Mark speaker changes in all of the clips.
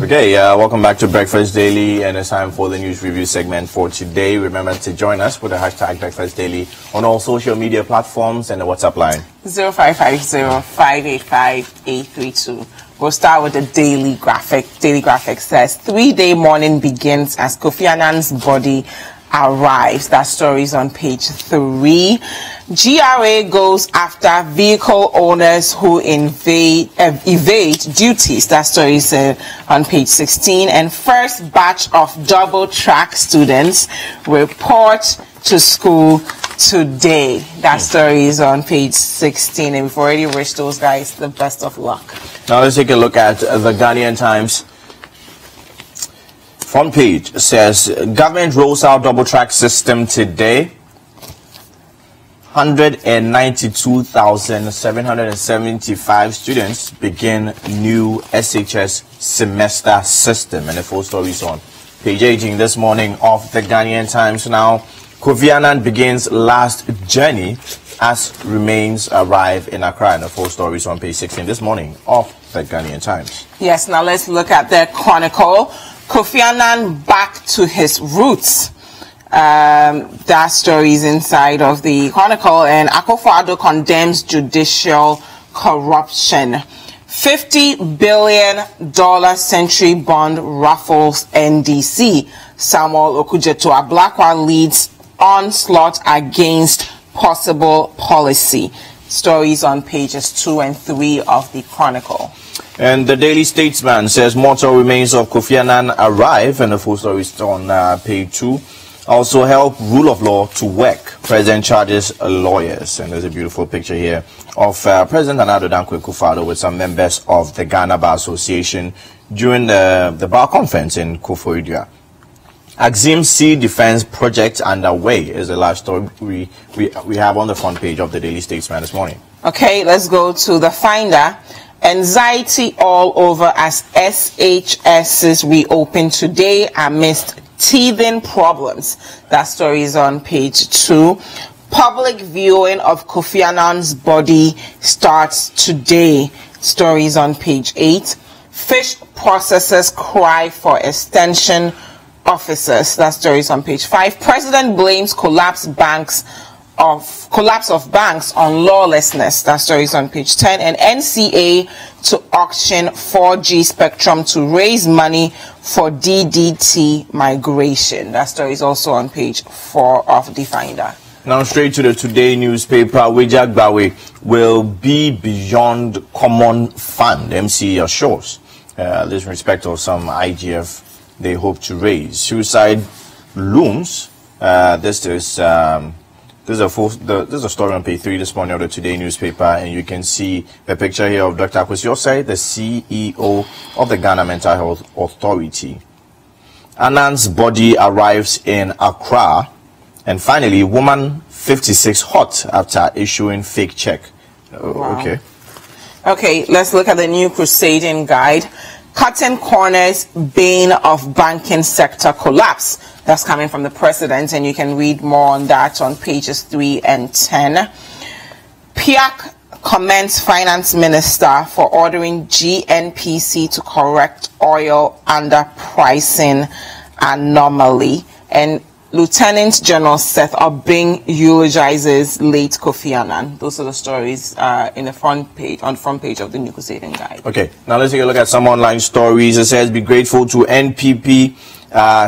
Speaker 1: Okay, welcome back to Breakfast Daily, and it's time for the news review segment for today. Remember to join us with the hashtag Breakfast Daily on all social media platforms and the WhatsApp line
Speaker 2: 0550-585-832. We'll start with the daily graphic. Daily graphic says 3-day mourning begins as Kofi Annan's body arrives. That story is on page 3. GRA goes after vehicle owners who evade duties. That story is on page 16. And first batch of double track students report to school today. That story is on page 16. And we've already wished those guys the best of luck.
Speaker 1: Now let's take a look at the Ghanaian Times. Front page says government rolls out double track system today. 192,775 students begin new SHS semester system, and the full story is on page 18 this morning of the Ghanaian Times. Now, Kofi Annan begins last journey as remains arrive in Accra, and the full story is on page 16 this morning of the Ghanaian Times.
Speaker 2: Yes, now let's look at the Chronicle. Kofi Annan back to his roots. That story is inside of the Chronicle. And Akufo-Addo condemns judicial corruption. $50 billion century bond ruffles NDC. Samuel Okudzeto Ablakwa leads onslaught against possible policy. Stories on pages 2 and 3 of the Chronicle.
Speaker 1: And the Daily Statesman says mortal remains of Kofi Annan arrive, and the full story is on page 2. Also help rule of law to work. President charges lawyers, and there's a beautiful picture here of President Nana Dankwa Akufo-Addo with some members of the Ghana Bar Association during the bar conference in Koforidua. Axim Sea Defense Project underway is the last story we have on the front page of the Daily Statesman this morning.
Speaker 2: Okay, let's go to the Finder. Anxiety all over as SHSs reopen today amidst teething problems. That story is on page 2. Public viewing of Kofi Annan's body starts today. Stories on page 8. Fish processors cry for extension officers. That story is on page 5. President blames collapse of banks on lawlessness. That story is on page 10. And NCA to auction 4G spectrum to raise money for DDT migration. That story is also on page 4 of the Finder.
Speaker 1: Now straight to the Today newspaper. Wijagbawe will be beyond common fund, MC assures. This in respect of some IGF they hope to raise. Suicide looms. This is a story on page 3 this morning of the Today newspaper, and you can see the picture here of Dr. Kwesi Osei, the CEO of the Ghana Mental Health Authority. Annan's body arrives in Accra, and finally, woman 56 hot after issuing fake check.
Speaker 2: Wow.
Speaker 1: Okay,
Speaker 2: let's look at the new Crusading Guide. Cutting corners, bane of banking sector collapse. That's coming from the president, and you can read more on that on pages 3 and 10. PIAC commends finance minister for ordering GNPC to correct oil underpricing anomaly. And Lieutenant General Seth Obing eulogizes late Kofi Annan. Those are the stories in the front page, on the front page of the New Crusading Guide.
Speaker 1: Okay, now let's take a look at some online stories. It says, be grateful to NPP.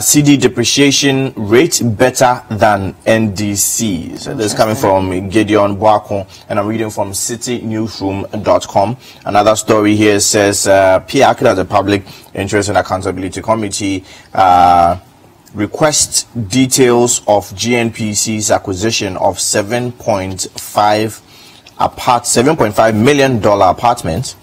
Speaker 1: CD depreciation rate better than NDC. So this is coming from Gideon Boakon, and I'm reading from citinewsroom.com. Another story here says, PIAC, the Public Interest and Accountability Committee, requests details of GNPC's acquisition of $7.5 million apartment.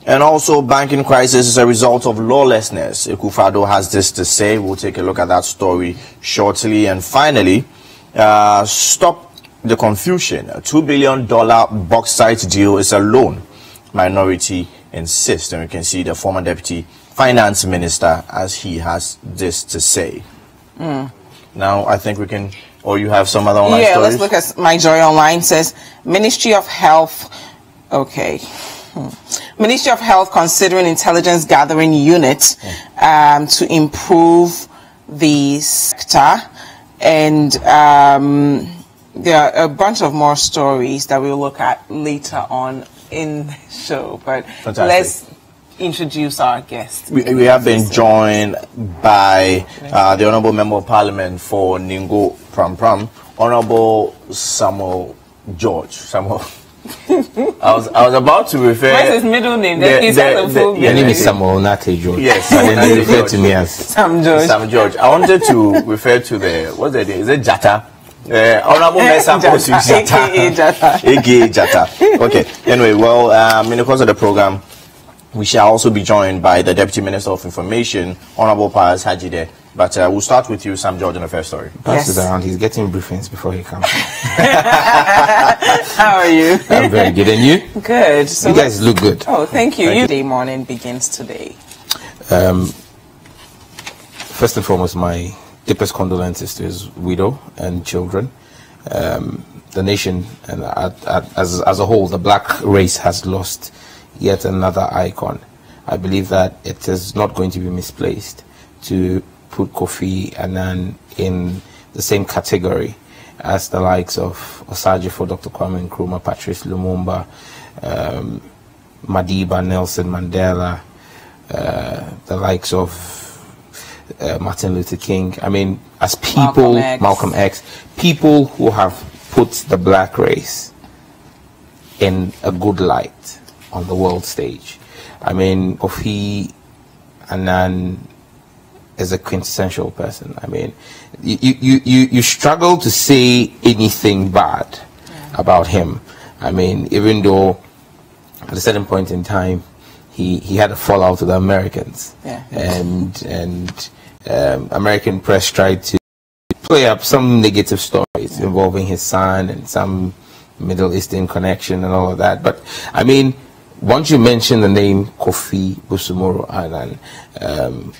Speaker 1: And also, banking crisis is a result of lawlessness. Akufo-Addo has this to say. We'll take a look at that story shortly. And finally, stop the confusion. A $2 billion bauxite deal is a loan. Minority insists. And we can see the former deputy finance minister as he has this to say. Now, I think we can, or you have some other online stories?
Speaker 2: Let's look at My Joy Online. Says, Ministry of Health. Okay. Ministry of Health considering intelligence gathering unit to improve the sector, and there are a bunch of more stories that we'll look at later on in the show. But let's introduce our guest.
Speaker 1: We have been joined by the Honourable Member of Parliament for Ningo Prampram, Honourable Samuel George. I was about to refer.
Speaker 2: What's his middle name?
Speaker 3: Your name is Samuel, not George.
Speaker 1: Yes,
Speaker 3: and then you refer to me as
Speaker 2: Sam George.
Speaker 1: Sam George. I wanted to refer to the is it Jata? Honourable Mesa Jata, aka Jata. Okay. Anyway, well, in the course of the program, we shall also be joined by the Deputy Minister of Information, Honourable Pius Hadzide. But we'll start with you, Sam George, on the first story.
Speaker 3: Pius is around. He's getting briefings before he comes.
Speaker 2: How are you?
Speaker 3: I'm very good. And you?
Speaker 2: Good. So
Speaker 3: you guys look good.
Speaker 2: Oh, thank you. Your day morning begins today.
Speaker 3: First and foremost, my deepest condolences to his widow and children. The nation, and as a whole, the black race has lost yet another icon. I believe that it is not going to be misplaced to put Kofi Annan in the same category as the likes of Osajifo, Dr. Kwame Nkrumah, Patrice Lumumba, Madiba, Nelson Mandela, the likes of Martin Luther King. I mean, as people, Malcolm X, people who have put the black race in a good light on the world stage. I mean, Kofi Annan is a quintessential person. I mean, you struggle to say anything bad about him. I mean, even though at a certain point in time he had a fallout with the Americans, and American press tried to play up some negative stories involving his son and some Middle Eastern connection and all of that. But I mean, once you mention the name Kofi Annan,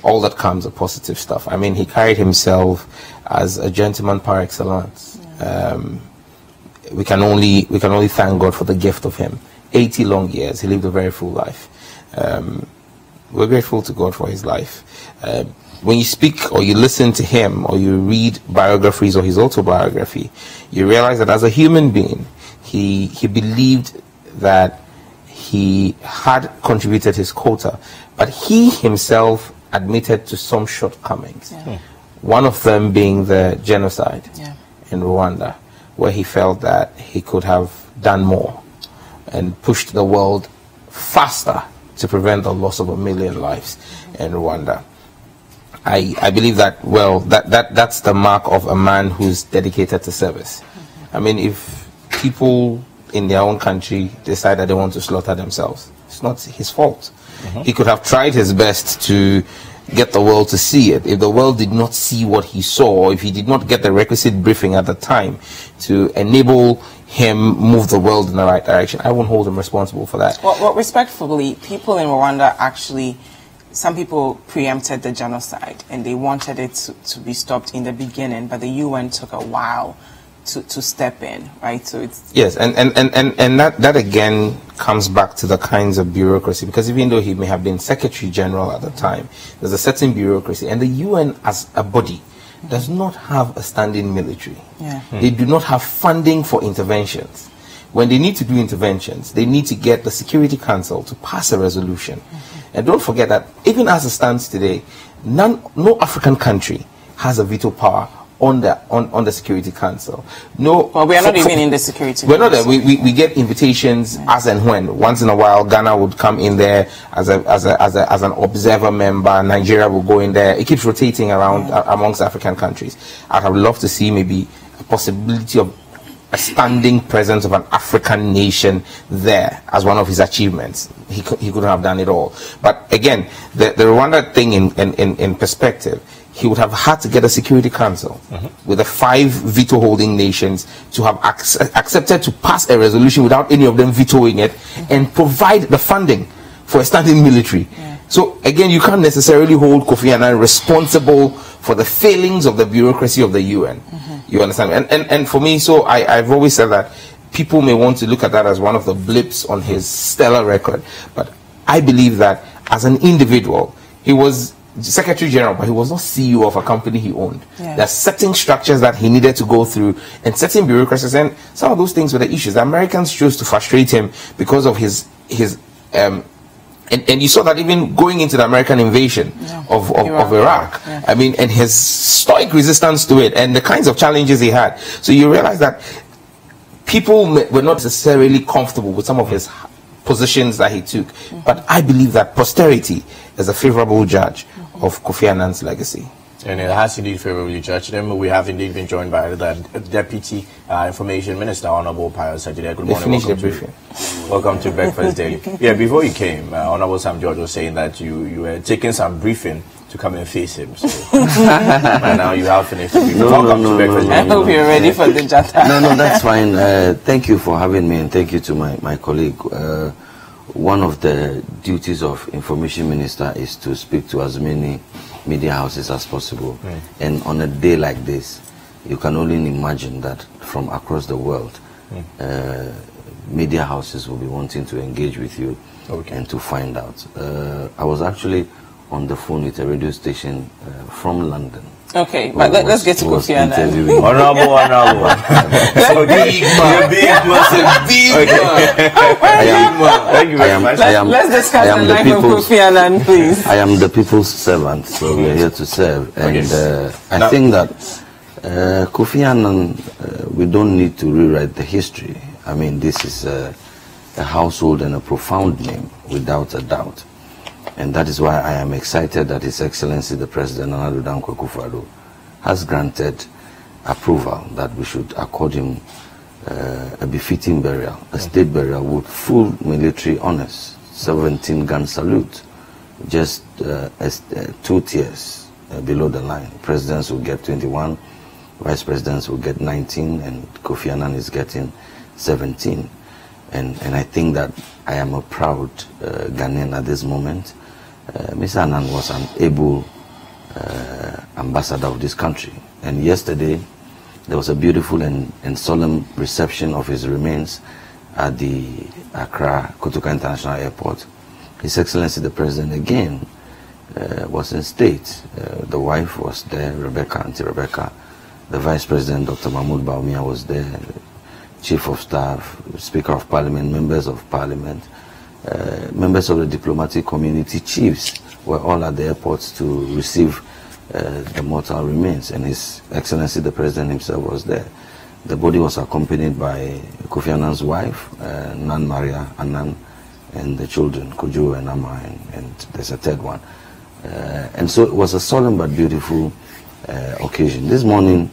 Speaker 3: all that comes are positive stuff. I mean, he carried himself as a gentleman par excellence. We can only thank God for the gift of him. 80 long years, he lived a very full life. We're grateful to God for his life. When you speak or you listen to him or you read biographies or his autobiography, you realize that as a human being, he believed that he had contributed his quota, but he himself admitted to some shortcomings. One of them being the genocide in Rwanda, where he felt that he could have done more and pushed the world faster to prevent the loss of 1 million lives in Rwanda. I believe that, well, that's the mark of a man who's dedicated to service. I mean, if people in their own country decide that they want to slaughter themselves, it's not his fault. He could have tried his best to get the world to see it. If the world did not see what he saw, if he did not get the requisite briefing at the time to enable him move the world in the right direction, I won't hold him responsible for that.
Speaker 2: Well, respectfully, people in Rwanda actually, some people preempted the genocide and they wanted it to be stopped in the beginning, but the UN took a while to step in, right? So it's
Speaker 3: and that again comes back to the kinds of bureaucracy, because even though he may have been Secretary General at the time, there's a certain bureaucracy, and the UN as a body does not have a standing military. They do not have funding for interventions. When they need to do interventions, they need to get the Security Council to pass a resolution. And don't forget that even as it stands today, no African country has a veto power on the Security Council. No,
Speaker 2: well, we are not even in the Security Council.
Speaker 3: We're not there. We get invitations as and when. Once in a while, Ghana would come in there as an observer member. Nigeria will go in there. It keeps rotating around amongst African countries. I'd have loved to see maybe a possibility of a standing presence of an African nation there as one of his achievements. He couldn't have done it all. But again, the Rwanda thing in perspective, he would have had to get a Security Council with the 5 veto-holding nations to have accepted to pass a resolution without any of them vetoing it and provide the funding for a standing military. So again, you can't necessarily hold Kofi Annan responsible for the failings of the bureaucracy of the UN. You understand? And for me, so I've always said that people may want to look at that as one of the blips on his stellar record, but I believe that as an individual, he was Secretary General, but he was not CEO of a company he owned.
Speaker 2: Yeah.
Speaker 3: There are certain structures that he needed to go through and certain bureaucracies, and some of those things were the issues. The Americans chose to frustrate him because of his and you saw that even going into the American invasion of Iraq.
Speaker 2: Yeah.
Speaker 3: I mean, and his stoic resistance to it and the kinds of challenges he had. So you realize that people were not necessarily comfortable with some of his positions that he took. But I believe that posterity is a favorable judge of Kofi Annan's legacy.
Speaker 1: And it has indeed favorably judged them. We have indeed been joined by the Deputy Information Minister, Honorable Pius Hadzide. Good morning. Welcome to Breakfast Daily. Yeah, before you came, Honorable Sam George was saying that you were taking some briefing to come and face him. So and now you have finished. Welcome to Breakfast Daily.
Speaker 2: I hope you're ready for the Jata.
Speaker 4: No, that's fine. Thank you for having me, and thank you to my colleague. One of the duties of Information Minister is to speak to as many media houses as possible. And on a day like this, you can only imagine that from across the world, media houses will be wanting to engage with you and to find out. I was actually on the phone with a radio station from London.
Speaker 2: Okay, but let's get to Kofi Annan.
Speaker 1: Honorable. So big Thank you very much.
Speaker 2: Let's discuss the life of Kofi Annan, please.
Speaker 4: I am the people's servant, so we are here to serve. And I think that Kofi Annan, we don't need to rewrite the history. I mean, this is a household and a profound name, without a doubt. And that is why I am excited that His Excellency the President, Nana Addo Dankwa Akufo-Addo, has granted approval that we should accord him a befitting burial, a state burial with full military honors, 17-gun salute, just 2 tiers below the line. Presidents will get 21, Vice Presidents will get 19, and Kofi Annan is getting 17. And I think that I am a proud Ghanaian at this moment. Mr. Annan was an able ambassador of this country. And yesterday, there was a beautiful and solemn reception of his remains at the Accra Kotoka International Airport. His Excellency the President again was in state. The wife was there, Auntie Rebecca. The Vice President, Dr. Mahmoud Bawumia, was there. Chief of Staff, Speaker of Parliament, members of Parliament, members of the diplomatic community, chiefs were all at the airports to receive the mortal remains, and His Excellency the President himself was there. The body was accompanied by Kofi Annan's wife, Nan Maria Annan, and the children, Kojo and Amma, and there's a third one. And so it was a solemn but beautiful occasion. This morning,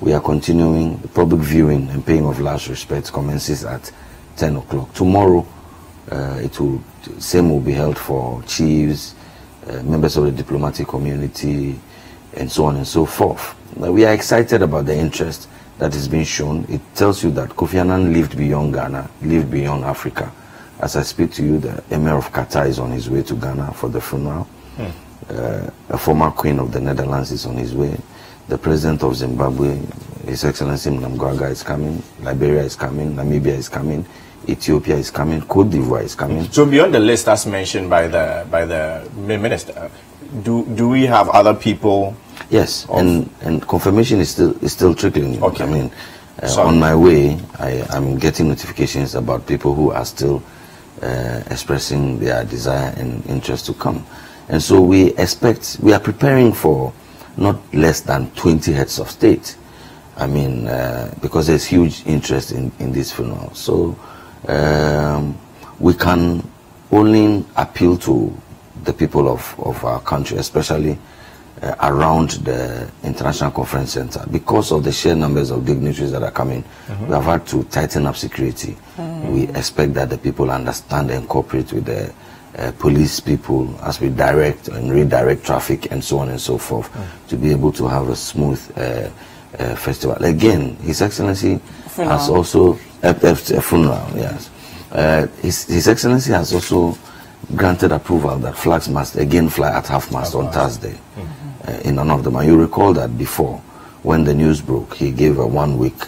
Speaker 4: we are continuing the public viewing and paying of last respects. Commences at 10 o'clock. Tomorrow, same will be held for chiefs, members of the diplomatic community, and so on and so forth. We are excited about the interest that is being shown. It tells you that Kofi Annan lived beyond Ghana, lived beyond Africa. As I speak to you, the Emir of Qatar is on his way to Ghana for the funeral. A former queen of the Netherlands is on his way. The President of Zimbabwe, His Excellency Mnangagwa, is coming. Liberia is coming. Namibia is coming. Ethiopia is coming. Cote d'Ivoire is coming.
Speaker 1: So beyond the list as mentioned by the Minister, do we have other people?
Speaker 4: Yes, and confirmation is still trickling.
Speaker 1: Okay.
Speaker 4: I mean, on my way, I'm getting notifications about people who are still expressing their desire and interest to come. And so we are preparing for not less than 20 heads of state. I mean, because there's huge interest in this funeral. So we can only appeal to the people of our country, especially around the International Conference Center. Because of the sheer numbers of dignitaries that are coming, we have had to tighten up security. We expect that the people understand and cooperate with the police people as we direct and redirect traffic and so on and so forth to be able to have a smooth festival. Again, His Excellency has also a funeral. Yes, His Excellency has also granted approval that flags must again fly at half-mast on Thursday in honor of them. And you recall that before, when the news broke, he gave a 1-week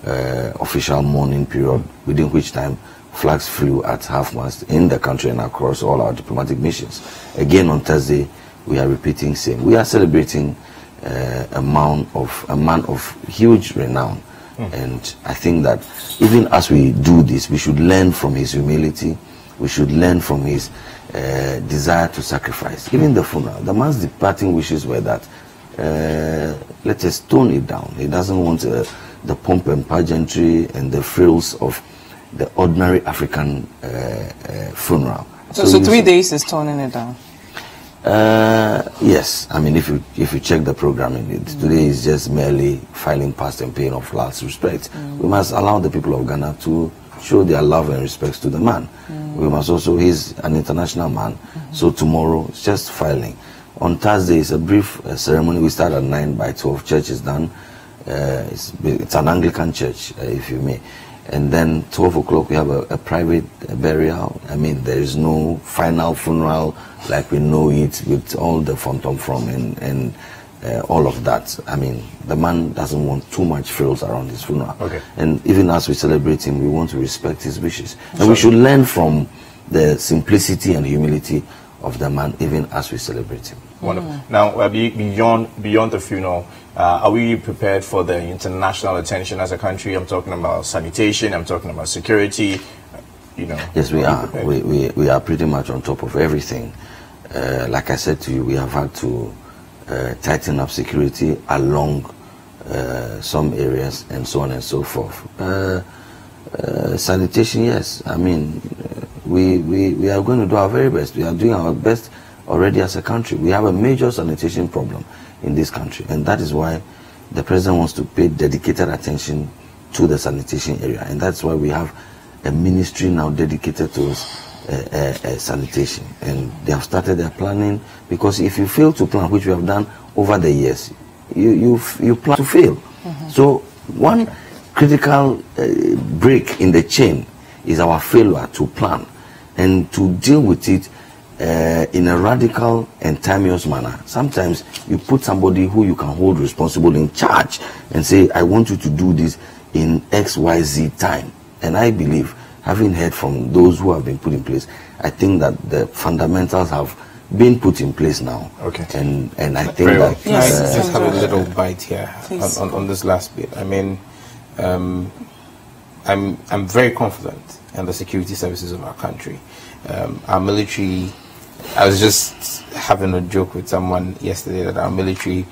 Speaker 4: official mourning period, within which time flags flew at half-mast in the country and across all our diplomatic missions. Again on Thursday, we are repeating same. We are celebrating a man of huge renown. And I think that even as we do this, we should learn from his humility. We should learn from his desire to sacrifice. Even the funeral, the man's departing wishes were that let us tone it down. He doesn't want the pomp and pageantry and the frills of the ordinary African funeral.
Speaker 2: So 3 days is toning it down.
Speaker 4: Yes, I mean if you check the programming, today is just merely filing past and paying off last respect. We must allow the people of Ghana to show their love and respects to the man. We must also, he's an international man, so tomorrow it's just filing. On Thursday it's a brief ceremony. We start at 9, by 12 church is done. It's an Anglican church, if you may. And then 12 o'clock we have a private burial. I mean, there is no final funeral like we know it, with all the phantom from and all of that. I mean, the man doesn't want too much frills around his funeral. Okay. And even as we celebrate him, we want to respect his wishes. And we should learn from the simplicity and humility of the man, even as we celebrate him.
Speaker 1: Wonderful. Now, beyond the funeral, are we prepared for the international attention as a country? I'm talking about sanitation, I'm talking about security, you know.
Speaker 4: Yes, we are. We are pretty much on top of everything. Like I said to you, we have had to tighten up security along some areas and so on and so forth. Sanitation, yes. I mean, we are going to do our very best. We are doing our best already as a country. We have a major sanitation problem in this country, and that is why the president wants to pay dedicated attention to the sanitation area, and that's why we have a ministry now dedicated to sanitation, and they have started their planning, because if you fail to plan, which we have done over the years, you plan to fail. So one critical break in the chain is our failure to plan and to deal with it in a radical and timeous manner. Sometimes you put somebody who you can hold responsible in charge and say, I want you to do this in XYZ time. And I believe, having heard from those who have been put in place, I think that the fundamentals have been put in place now. Okay. And I think that...
Speaker 3: Yes. Just have a little bite here on this last bit. I mean, I'm very confident in the security services of our country. Our military, I was just having a joke with someone yesterday that our military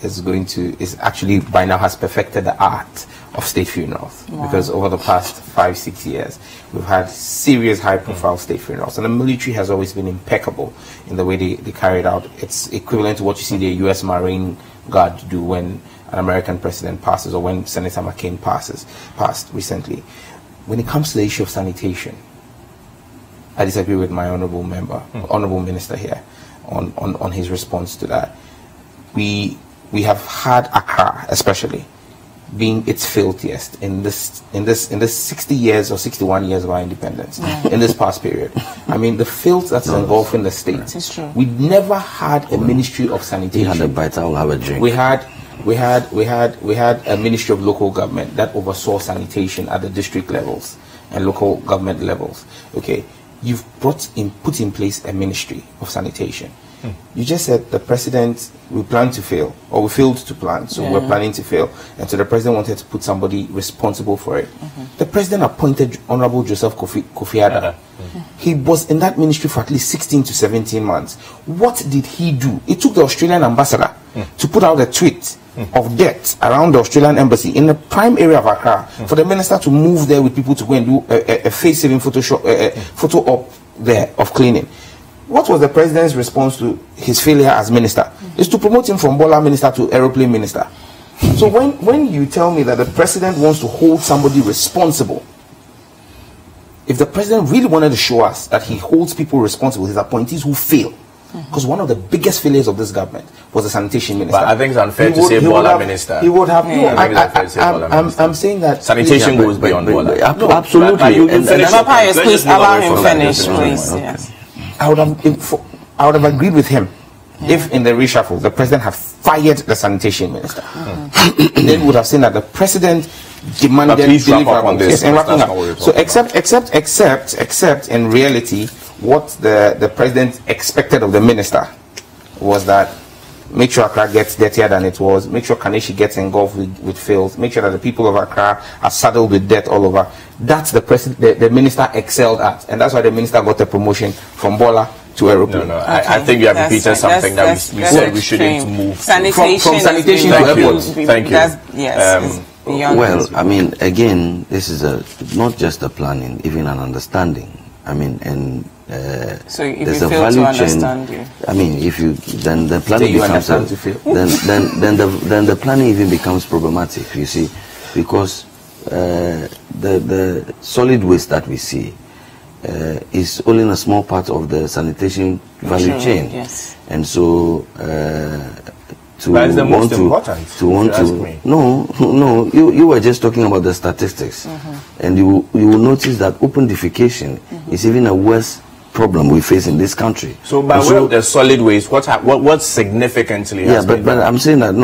Speaker 3: is actually by now has perfected the art of state funerals. Wow. Because over the past 5-6 years we've had serious high profile state funerals, and the military has always been impeccable in the way they carry it out. It's equivalent to what you see the US Marine Guard do when an American president passes, or when Senator McCain passed recently. When it comes to the issue of sanitation, I disagree with my honorable minister here on his response to that. We have had Accra, especially, being its filthiest in this 60 years or 61 years of our independence, in this past period. I mean, the filth that's involved in the state. It's true. We never had a ministry of sanitation.
Speaker 4: We had a bite, I'll have a drink.
Speaker 3: We had a ministry of local government that oversaw sanitation at the district levels and local government levels. Okay, you've put in place a ministry of sanitation. You just said the president, we plan to fail, or we failed to plan, so we're planning to fail. And so the president wanted to put somebody responsible for it. The president appointed Honorable Joseph Kofi Annan. He was in that ministry for at least 16 to 17 months. What did he do? He took the Australian ambassador to put out a tweet of death around the Australian embassy in the prime area of Accra, for the minister to move there with people to go and do a face-saving photo op there of cleaning. What was the president's response to his failure as minister? Is to promote him from Bola minister to aeroplane minister. So when you tell me that the president wants to hold somebody responsible, if the president really wanted to show us that he holds people responsible, his appointees who fail, because one of the biggest failures of this government was the sanitation minister.
Speaker 1: But I think it's unfair to say Bola minister.
Speaker 3: He would have. I'm saying that
Speaker 1: sanitation goes beyond Bola.
Speaker 4: No, absolutely.
Speaker 2: Pius, please allow him finish, please. Yes.
Speaker 3: I would have agreed with him if in the reshuffle the president had fired the sanitation minister. Then we would have seen that the president demanded deliverables.
Speaker 1: Yes,
Speaker 3: so except in reality, what the president expected of the minister was that make sure Accra gets dirtier than it was, make sure Kaneshi gets engulfed with filth, make sure that the people of Accra are saddled with debt all over. That's the minister excelled at, and that's why the minister got a promotion from Bola to aeroplane.
Speaker 1: No. I think you have repeated something that we said we shouldn't move
Speaker 2: sanitation
Speaker 3: from sanitation to airport.
Speaker 1: Thank you.
Speaker 4: Well, I mean, again, this is not just a planning, even an understanding. I mean, and
Speaker 2: so if
Speaker 4: there's
Speaker 2: you
Speaker 4: a
Speaker 2: fail
Speaker 4: value
Speaker 2: to
Speaker 4: chain.
Speaker 2: understand
Speaker 4: I mean, if you then the planning becomes then the planning even becomes problematic. You see, because the solid waste that we see is only a small part of the sanitation value chain.
Speaker 2: Yes.
Speaker 4: And so
Speaker 1: But it's the most important.
Speaker 4: You were just talking about the statistics, and you will notice that open defecation is even a worse problem we face in this country.
Speaker 1: So by way of the solid waste, what significantly has been
Speaker 4: but I'm saying that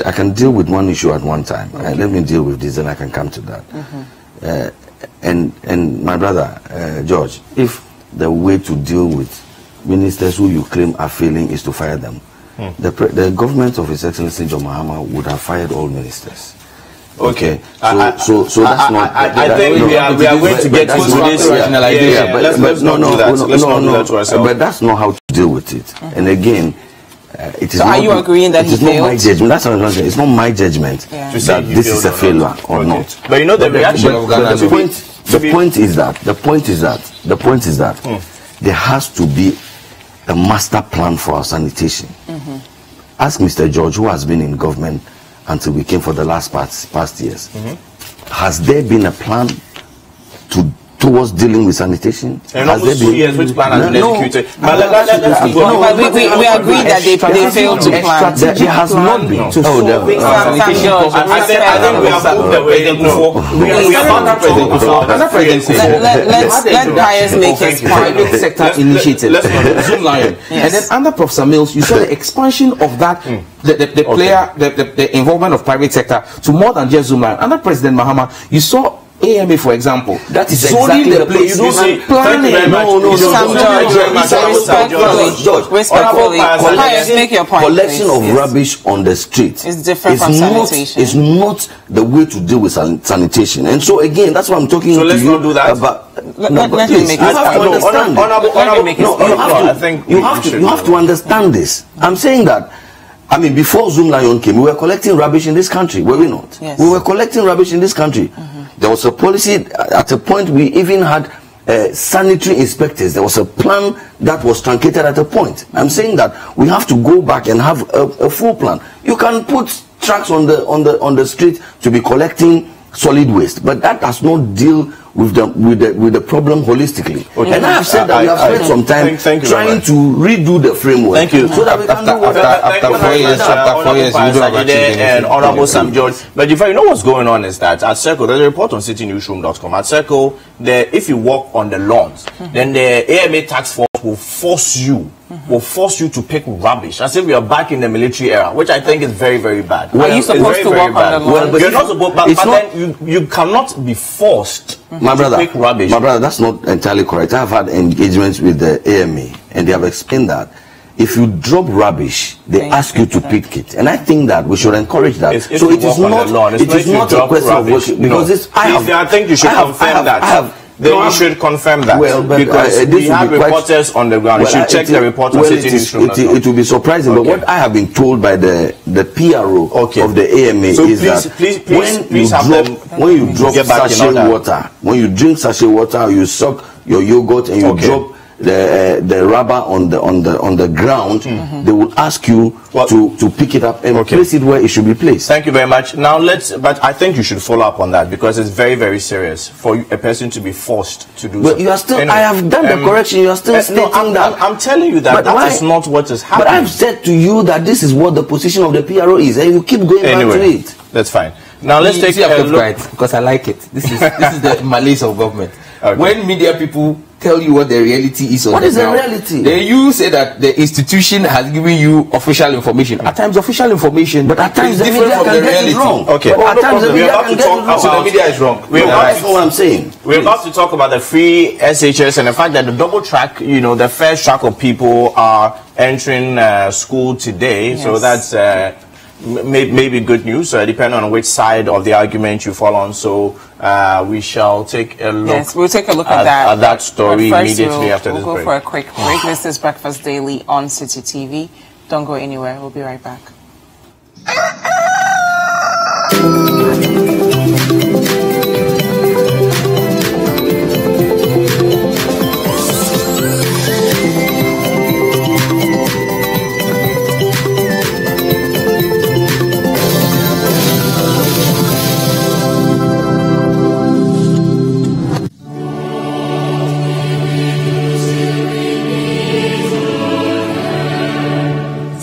Speaker 4: I can deal with one issue at one time. Let me deal with this, and I can come to that. And my brother George, if the way to deal with ministers who you claim are failing is to fire them, the government of His Excellency John Mahama would have fired all ministers.
Speaker 1: Okay.
Speaker 4: So that's not.
Speaker 1: I think we are going to get into this. Let's not do that.
Speaker 4: But that's not how to deal with it. And again, it is.
Speaker 2: So are you agreeing that he failed?
Speaker 4: Not my judgment. That's what I'm saying. It's not my judgment that this is a failure or not.
Speaker 1: But you know the reaction.
Speaker 4: The point is that there has to be a master plan for our sanitation. Ask Mr. George, who has been in government until we came for the last past years. Has there been a plan towards dealing with sanitation?
Speaker 1: Has there been? Yes, which plan has been executed?
Speaker 2: We agree that they failed to plan.
Speaker 4: There has not been.
Speaker 1: I think we have moved away. We are not
Speaker 2: Let Pius make his point.
Speaker 3: Private sector initiative. Zoom Lion. And then under Prof. Samils, you saw the expansion of that, the involvement of private sector to more than just Zoom Lion. Under President Mahama, you saw AMA, for example,
Speaker 4: that is exactly the place.
Speaker 3: You don't see planning.
Speaker 2: Respectfully, make your point.
Speaker 4: Collection of rubbish on the street
Speaker 2: is different from sanitation.
Speaker 4: It's not the way to deal with sanitation. And so again, that's what I'm talking to you.
Speaker 1: So let's not do that.
Speaker 4: You have to understand this. I'm saying that. I mean, before Zoom Lion came, we were collecting rubbish in this country, were we not?
Speaker 2: Yes.
Speaker 4: We were collecting rubbish in this country. There was a policy, at a point we even had sanitary inspectors. There was a plan that was truncated at a point. I'm saying that we have to go back and have a full plan. You can put trucks on the street to be collecting solid waste, but that does not deal with the problem holistically. And I have said that we have spent some time trying to redo the framework.
Speaker 1: Thank you.
Speaker 4: So that we can do what
Speaker 3: after 4 years, you don't have
Speaker 1: and Honorable Sam George. But if you know what's going on is that at Circle, there's a report on citinewsroom.com. At Circle, if you walk on the lawns, then the AMA task force will force you to pick rubbish, as if we are back in the military era, which I think is very, very bad.
Speaker 2: Are you supposed to walk on the lawn?
Speaker 1: You're not supposed, but then you cannot be forced to pick rubbish.
Speaker 4: My brother, that's not entirely correct. I've had engagements with the AMA, and they have explained that if you drop rubbish, they ask you to pick it, and I think that we should encourage that.
Speaker 1: So it is not
Speaker 4: a question of worship, because
Speaker 1: I think you should confirm that. You should confirm that. Because we have reporters on the ground. You should check the report on Citi Newsroom.
Speaker 4: It will be surprising, but what I have been told by the PRO of the AMA is that when you drop sachet water, when you drink sachet water, you suck your yogurt and you drop the rubber on the ground, they will ask you to pick it up and place it where it should be placed.
Speaker 1: Thank you very much. Now but I think you should follow up on that, because it's very, very serious for a person to be forced to do.
Speaker 4: But you are still. Anyway, I have done the correction. You are still stating that.
Speaker 1: I'm telling you that that is not what is happening.
Speaker 4: But I've said to you that this is what the position of the PRO is, and you keep going back to it.
Speaker 1: That's fine. Now let's take
Speaker 3: a look, because I like it. This is the malaise of government. When media people tell you what the reality is.
Speaker 4: What is the reality?
Speaker 3: You say that the institution has given you official information. At times, official information,
Speaker 4: but at times
Speaker 3: is different from the reality.
Speaker 1: Okay,
Speaker 3: at times the media can get it wrong.
Speaker 1: So the media is wrong.
Speaker 4: That's what I'm saying.
Speaker 1: We're about to talk about the free SHS and the fact that the double track, you know, the first track of people are entering school today. Yes. So that's maybe good news, depending on which side of the argument you fall on. So we shall take a look.
Speaker 2: Yes, we'll take a look at that
Speaker 1: story immediately after this break.
Speaker 2: We'll go for a quick break. This is Breakfast Daily on Citi TV. Don't go anywhere. We'll be right back.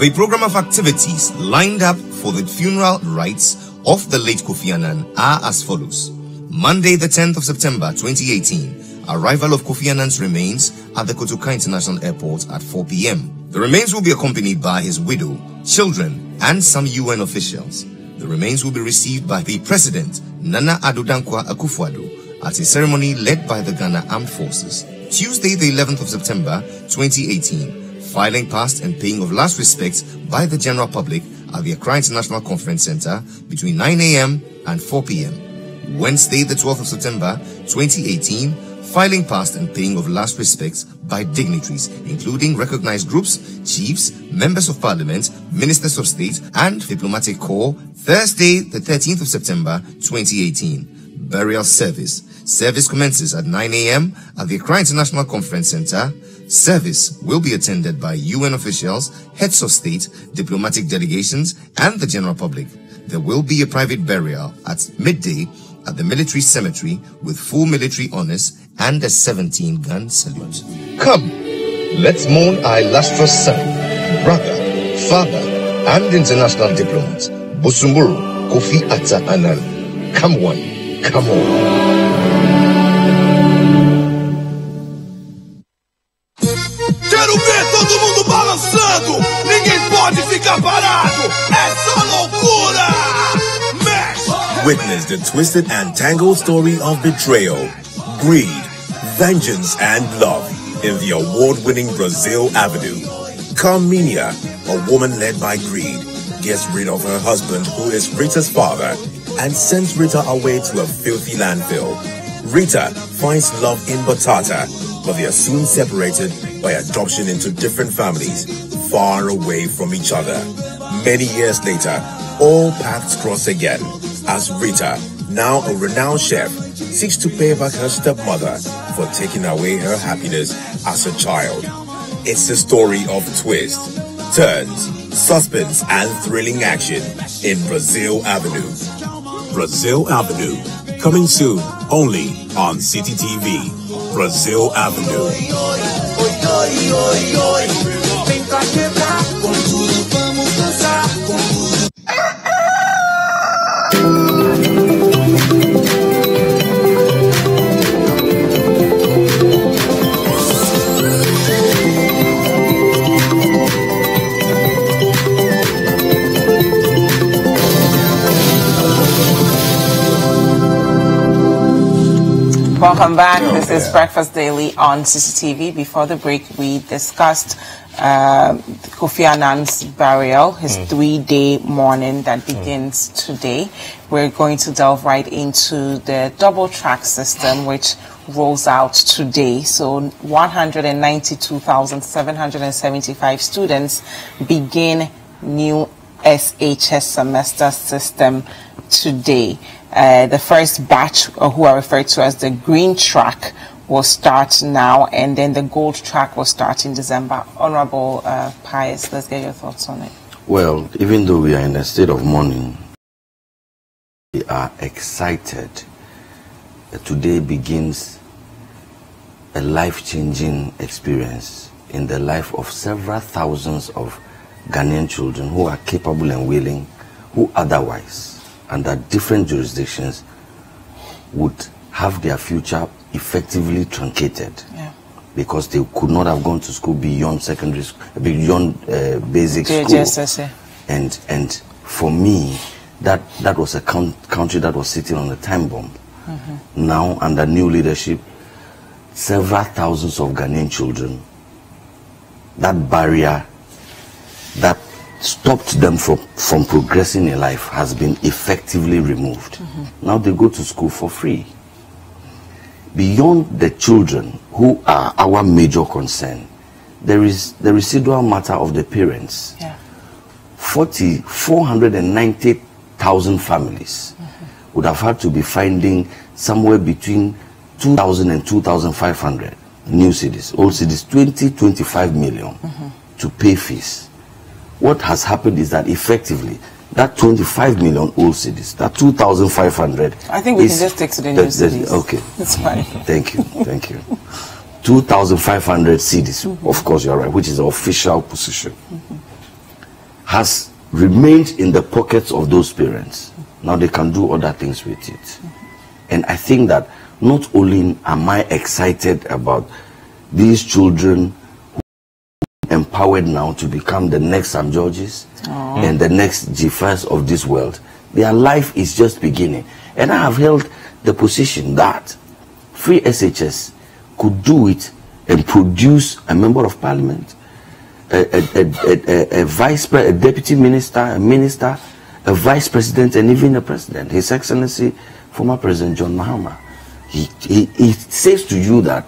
Speaker 5: The program of activities lined up for the funeral rites of the late Kofi Annan are as follows. Monday, the 10th of September 2018, arrival of Kofi Annan's remains at the Kotoka International Airport at 4 p.m. The remains will be accompanied by his widow, children, and some UN officials. The remains will be received by the President, Nana Addo Dankwa Akufo-Addo, at a ceremony led by the Ghana Armed Forces. Tuesday, the 11th of September 2018, filing past and paying of last respects by the general public at the Accra International Conference Center between 9 a.m. and 4 p.m. Wednesday, the 12th of September 2018, filing past and paying of last respects by dignitaries, including recognized groups, chiefs, members of parliament, ministers of state, and diplomatic corps. Thursday, the 13th of September 2018, burial service. Service commences at 9 a.m. at the Accra International Conference Center. Service will be attended by UN officials, heads of state, diplomatic delegations, and the general public. There will be a private burial at midday at the military cemetery with full military honors and a 17-gun salute. Come, let's mourn our illustrious son, brother, father, and international diplomat, Busumburu Kofi Annan. Come one, come on.
Speaker 6: Quero ver todo mundo balançando, ninguém pode ficar parado, essa loucura! Mexe!
Speaker 7: Witness the twisted and tangled story of betrayal, greed, vengeance, and love in the award-winning Brazil Avenue. Carmenia, a woman led by greed, gets rid of her husband, who is Rita's father, and sends Rita away to a filthy landfill. Rita finds love in Batata, but they are soon separated by adoption into different families, far away from each other. Many years later, all paths cross again, as Rita, now a renowned chef, seeks to pay back her stepmother for taking away her happiness as a child. It's a story of twists, turns, suspense, and thrilling action in Brazil Avenue. Brazil Avenue, coming soon only on Citi TV. Brazil Avenue.
Speaker 2: Welcome back. This is Breakfast Daily on Citi TV. Before the break, we discussed Kofi Annan's burial, his 3-day mourning that begins today. We're going to delve right into the double track system, which rolls out today. So 192,775 students begin new SHS semester system today. The first batch, who are referred to as the green track, will start now, and then the gold track will start in December. Honorable Pius, let's get your thoughts on it.
Speaker 4: Well, even though we are in a state of mourning, we are excited that today begins a life-changing experience in the life of several thousands of Ghanaian children who are capable and willing, who otherwise, under different jurisdictions, would have their future effectively truncated.
Speaker 2: Yeah.
Speaker 4: because they could not have gone to school beyond secondary school, beyond basic school. And for me, that was a country that was sitting on a time bomb. Now, under new leadership, several thousands of Ghanaian children, that barrier that stopped them from progressing in life has been effectively removed. Now they go to school for free. Beyond the children, who are our major concern, there is the residual matter of the parents. 490,000 families would have had to be finding somewhere between 2,000 and 2,500 new cities, old cities, 20-25 million to pay fees. What has happened is that effectively, that 25 million old cities, that 2,500.
Speaker 2: I think we can just take to the new cities.
Speaker 4: Okay.
Speaker 2: That's fine.
Speaker 4: Thank you. Thank you. 2,500 cities, of course you're right, which is the official position, has remained in the pockets of those parents. Now they can do other things with it. And I think that not only am I excited about these children empowered now to become the next St. George's and the next G1st of this world, their life is just beginning. And I have held the position that free SHS could do it and produce a member of parliament, a vice president, a deputy minister, a minister, a vice president, and even a president. His Excellency, former President John Mahama. He says to you that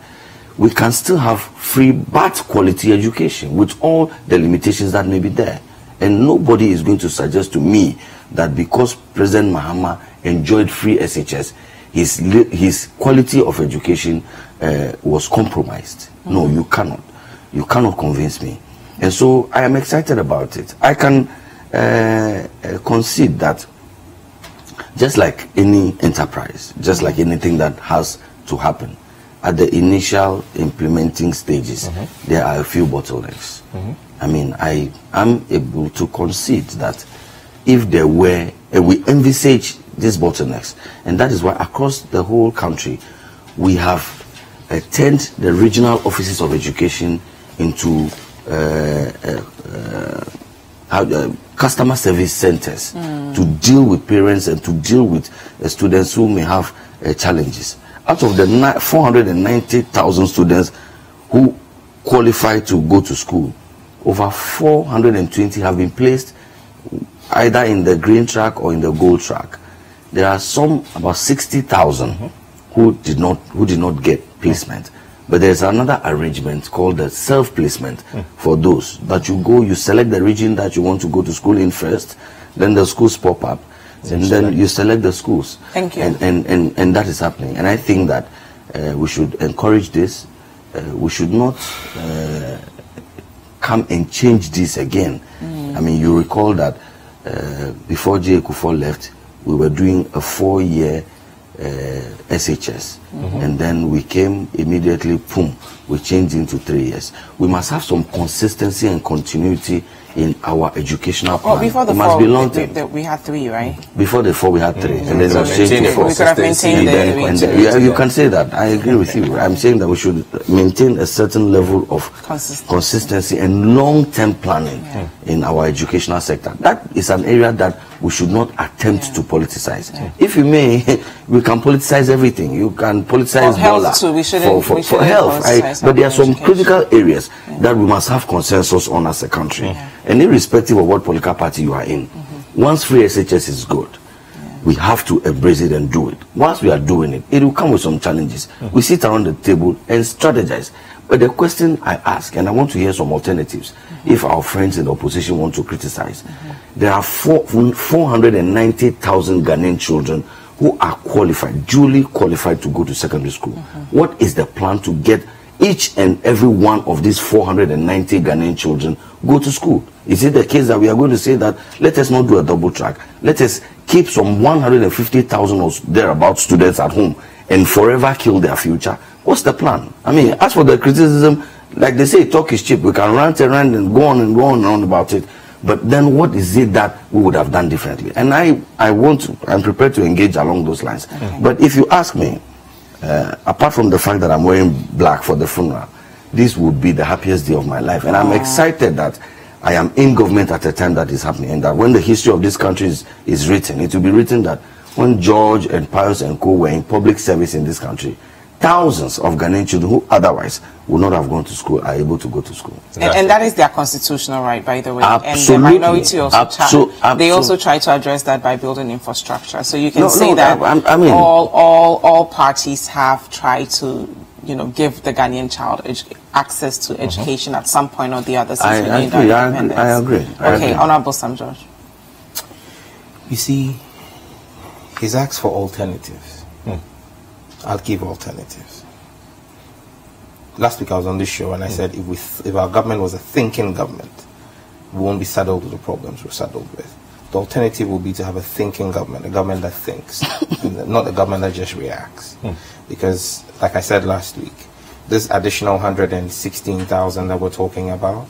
Speaker 4: we can still have free but quality education with all the limitations that may be there. And nobody is going to suggest to me that because President Mahama enjoyed free SHS, his quality of education was compromised. No, you cannot. You cannot convince me. And so I am excited about it. I can concede that just like any enterprise, just like anything that has to happen, at the initial implementing stages, there are a few bottlenecks. I mean, I am able to concede that if there were, we envisage these bottlenecks, and that is why across the whole country, we have turned the regional offices of education into customer service centers to deal with parents and to deal with students who may have challenges. Out of the 490,000 students who qualify to go to school, over 420 have been placed either in the green track or in the gold track. There are some, about 60,000 who did not get placement. But there's another arrangement called the self-placement for those that you go, you select the region that you want to go to school in first, then the schools pop up, and then you select the schools.
Speaker 2: Thank you.
Speaker 4: And that is happening. And I think that we should encourage this. We should not come and change this again. I mean, you recall that before J. Kufuor left, we were doing a 4-year SHS, and then we came immediately, boom, we changed into 3 years. We must have some consistency and continuity in our educational plan.
Speaker 2: Before the
Speaker 4: must
Speaker 2: fall,
Speaker 4: be long-term.
Speaker 2: we had 3, right?
Speaker 4: Before the 4, we had 3, and then it was changed to 4.
Speaker 2: We could have maintained
Speaker 4: Yeah, you can say that. I agree with you. I'm saying that we should maintain a certain level of consistency and long-term planning in our educational sector. That is an area that we should not attempt to politicize. If you may, we can politicize everything. You can politicize
Speaker 2: health too. We shouldn't
Speaker 4: for health. But there are some critical areas that we must have consensus on as a country. And irrespective of what political party you are in, once free SHS is good, we have to embrace it and do it. Once we are doing it, it will come with some challenges. We sit around the table and strategize. But the question I ask, and I want to hear some alternatives, if our friends in the opposition want to criticize, there are 490,000 Ghanaian children who are qualified, duly qualified to go to secondary school. What is the plan to get each and every one of these 490 Ghanaian children go to school? Is it the case that we are going to say that let us not do a double track, let us keep some 150,000 or thereabout students at home and forever kill their future? What's the plan? I mean, as for the criticism, like they say, talk is cheap. We can rant around and go on and on about it. But then what is it that we would have done differently? And I'm prepared to engage along those lines. But if you ask me, apart from the fact that I'm wearing black for the funeral, this would be the happiest day of my life. And I'm excited that I am in government at a time that is happening, and that when the history of this country is written, it will be written that when George and Pius and co were in public service in this country, thousands of Ghanaian children who otherwise would not have gone to school are able to go to school.
Speaker 2: And that is their constitutional right, by the way.
Speaker 4: Absolutely.
Speaker 2: And the minority also they also try to address that by building infrastructure. So you can say that I mean, all parties have tried to, you know, give the Ghanaian child access to education at some point or the other.
Speaker 4: I agree.
Speaker 2: Okay, Honorable Sam George.
Speaker 3: You see, he's asked for alternatives. I'll give alternatives. Last week I was on this show and I said if our government was a thinking government, we won't be saddled with the problems we're saddled with. The alternative will be to have a thinking government, a government that thinks, not a government that just reacts. Because, like I said last week, this additional 116,000 that we're talking about,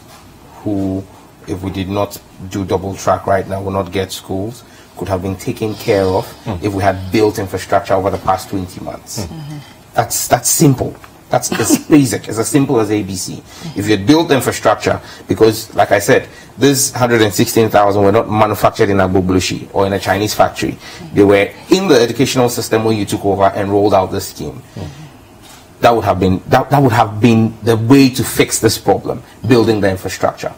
Speaker 3: who, if we did not do double track right now, will not get schools, could have been taken care of if we had built infrastructure over the past 20 months. That's simple. That's as basic, as simple as ABC. If you had built infrastructure, because like I said, this 116,000 were not manufactured in a Boblushi or in a Chinese factory. They were in the educational system when you took over and rolled out the scheme. That would have been the way to fix this problem, building the infrastructure.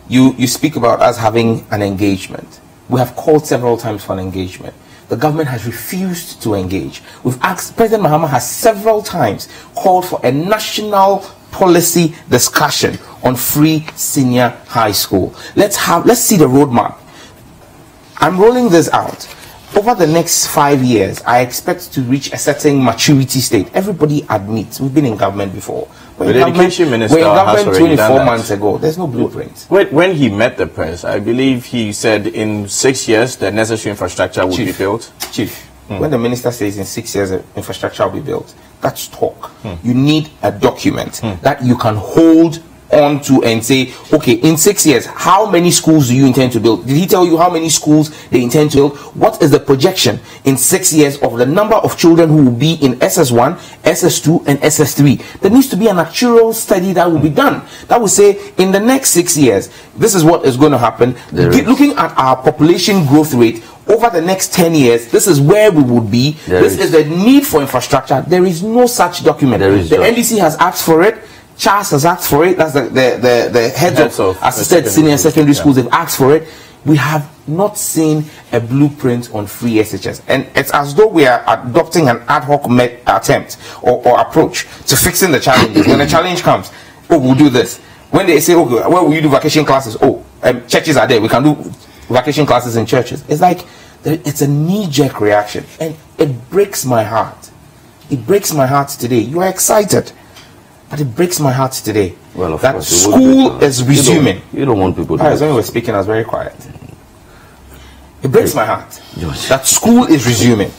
Speaker 3: You speak about us having an engagement. We have called several times for an engagement. The government has refused to engage. We've asked, President Mahama has several times called for a national policy discussion on free senior high school. Let's see the roadmap. I'm rolling this out. Over the next 5 years, I expect to reach a certain maturity state. Everybody admits we've been in government before.
Speaker 1: The education minister
Speaker 3: we're in government
Speaker 1: has
Speaker 3: 24 months ago. There's no blueprint.
Speaker 1: When he met the press, I believe he said in 6 years the necessary infrastructure would be built.
Speaker 3: Chief, when the minister says in 6 years infrastructure will be built, that's talk. You need a document that you can hold on to and say, okay, in 6 years, how many schools do you intend to build? Did he tell you how many schools they intend to build? What is the projection in 6 years of the number of children who will be in SS1, SS2, and SS3? There needs to be an actuarial study that will be done. That will say, in the next 6 years, this is what is going to happen. Looking at our population growth rate, over the next 10 years, this is where we would be. This is the need for infrastructure. There is no such document. The NDC has asked for it. Charles has asked for it. That's the heads of assisted senior secondary schools. They've asked for it. We have not seen a blueprint on free SHS, and it's as though we are adopting an ad hoc attempt or approach to fixing the challenges. When a challenge comes, oh, we'll do this. When they say, okay, where will you do vacation classes? Oh, churches are there. We can do vacation classes in churches. It's like it's a knee-jerk reaction, and it breaks my heart. It breaks my heart today. You are excited. But it breaks my heart today that school is resuming.
Speaker 4: You don't want people to...
Speaker 3: When we were speaking, I was very quiet. It breaks my heart that school is resuming.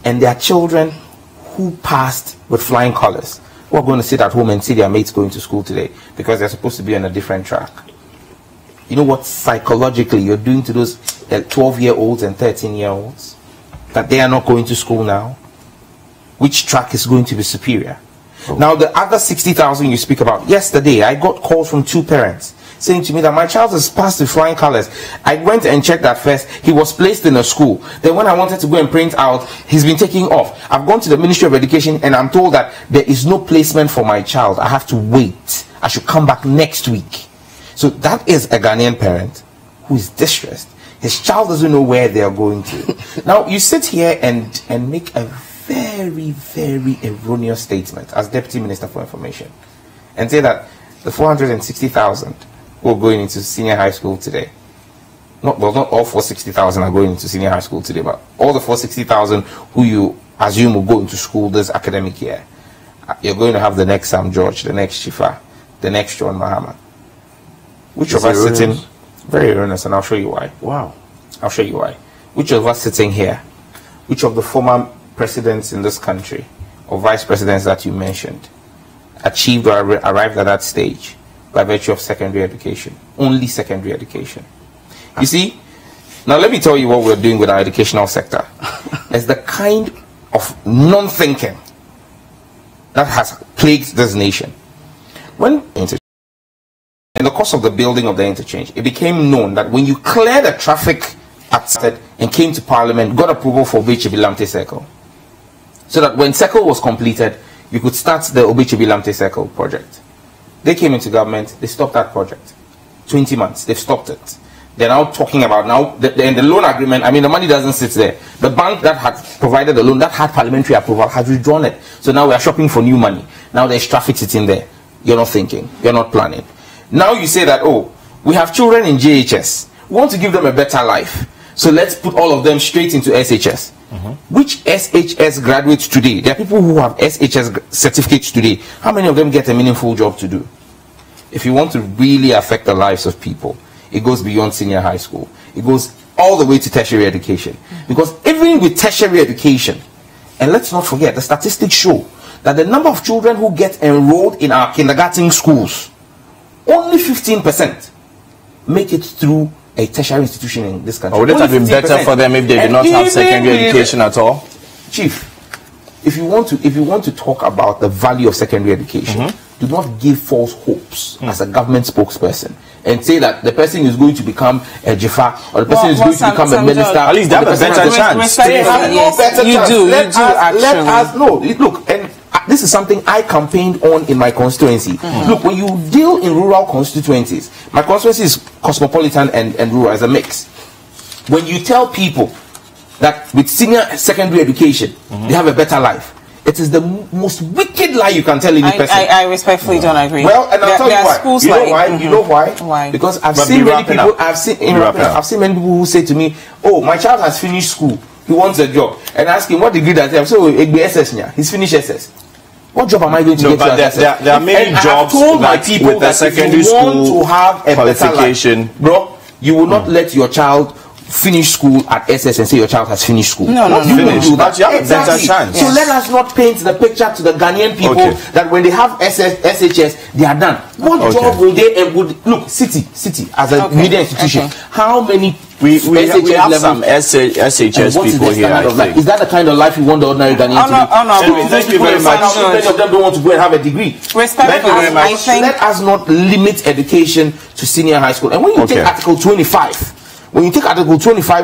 Speaker 3: And there are children who passed with flying colors who are going to sit at home and see their mates going to school today because they're supposed to be on a different track. You know what psychologically you're doing to those 12-year-olds and 13-year-olds? That they are not going to school now? Which track is going to be superior? Now, the other 60,000 you speak about, yesterday I got calls from 2 parents saying to me that my child has passed with flying colors. I went and checked that first. He was placed in a school. Then when I wanted to go and print out, he's been taken off. I've gone to the Ministry of Education and I'm told that there is no placement for my child. I have to wait. I should come back next week. So that is a Ghanaian parent who is distressed. His child doesn't know where they are going to. Now, you sit here and make a very, very erroneous statement as Deputy Minister for Information and say that the 460,000 who are going into senior high school today, not all 460,000 are going into senior high school today, but all the 460,000 who you assume will go into school this academic year, you're going to have the next Sam George, the next Shifa, the next John Mahama. Which of us sitting... Very erroneous, and I'll show you why.
Speaker 4: Wow.
Speaker 3: I'll show you why. Which of us sitting here, which of the former presidents in this country or vice presidents that you mentioned achieved or arrived at that stage by virtue of secondary education? Only secondary education. You see, now let me tell you what we're doing with our educational sector. It's the kind of non-thinking that has plagued this nation. When in the course of the building of the interchange, it became known that when you clear the traffic at and came to Parliament, got approval for Obechebi-Lamte Circle, so that when Circle was completed, you could start the Obechebi-Lamte Circle project. They came into government, they stopped that project. 20 months, they've stopped it. They're now talking about the loan agreement. I mean, the money doesn't sit there. The bank that had provided the loan, that had parliamentary approval, has withdrawn it. So now we are shopping for new money. Now there's traffic sitting there. You're not thinking. You're not planning. Now you say that, oh, we have children in JHS. We want to give them a better life. So let's put all of them straight into SHS. Which SHS graduates today? There are people who have SHS certificates today. How many of them get a meaningful job to do? If you want to really affect the lives of people, it goes beyond senior high school. It goes all the way to tertiary education. Because even with tertiary education, and let's not forget, the statistics show that the number of children who get enrolled in our kindergarten schools, only 15% make it through a tertiary institution in this country.
Speaker 1: Would it have been better for them if they did not have secondary education at all?
Speaker 3: Chief, if you want to talk about the value of secondary education, do not give false hopes as a government spokesperson and say that the person is going to become a Jaffa or the person is going to become a minister.
Speaker 1: At least they have a better chance.
Speaker 2: You do actually.
Speaker 3: Look, and this is something I campaigned on in my constituency. Look, when you deal in rural constituencies, my constituency is cosmopolitan and rural as a mix. When you tell people that with senior secondary education, they have a better life, it is the most wicked lie you can tell any person.
Speaker 2: I respectfully don't agree.
Speaker 3: Well, and I'll tell you why. You know why?
Speaker 2: Why?
Speaker 3: Because I've seen many people. I've seen many people who say to me, "Oh, my child has finished school. He wants a job." And I ask him, "What degree does he have?" So, he's finished SS. What job am I going to get?
Speaker 1: But there are many jobs with the secondary school
Speaker 3: to have a
Speaker 1: qualification,
Speaker 3: life, bro. You will not let your child finish school at SS and say your child has finished school.
Speaker 2: No.
Speaker 3: You don't do that.
Speaker 1: You have a better chance.
Speaker 3: So let us not paint the picture to the Ghanaian people that when they have SHS, they are done. What job will they look? Citi as a media institution. How many
Speaker 1: we have some SHS people here.
Speaker 3: Is that the kind of life you want the ordinary Ghanaian to live?
Speaker 1: Thank you very much.
Speaker 3: Many of them don't want to go and have a degree.
Speaker 2: Thank you very much.
Speaker 3: Let us not limit education to senior high school. And when you take Article 25,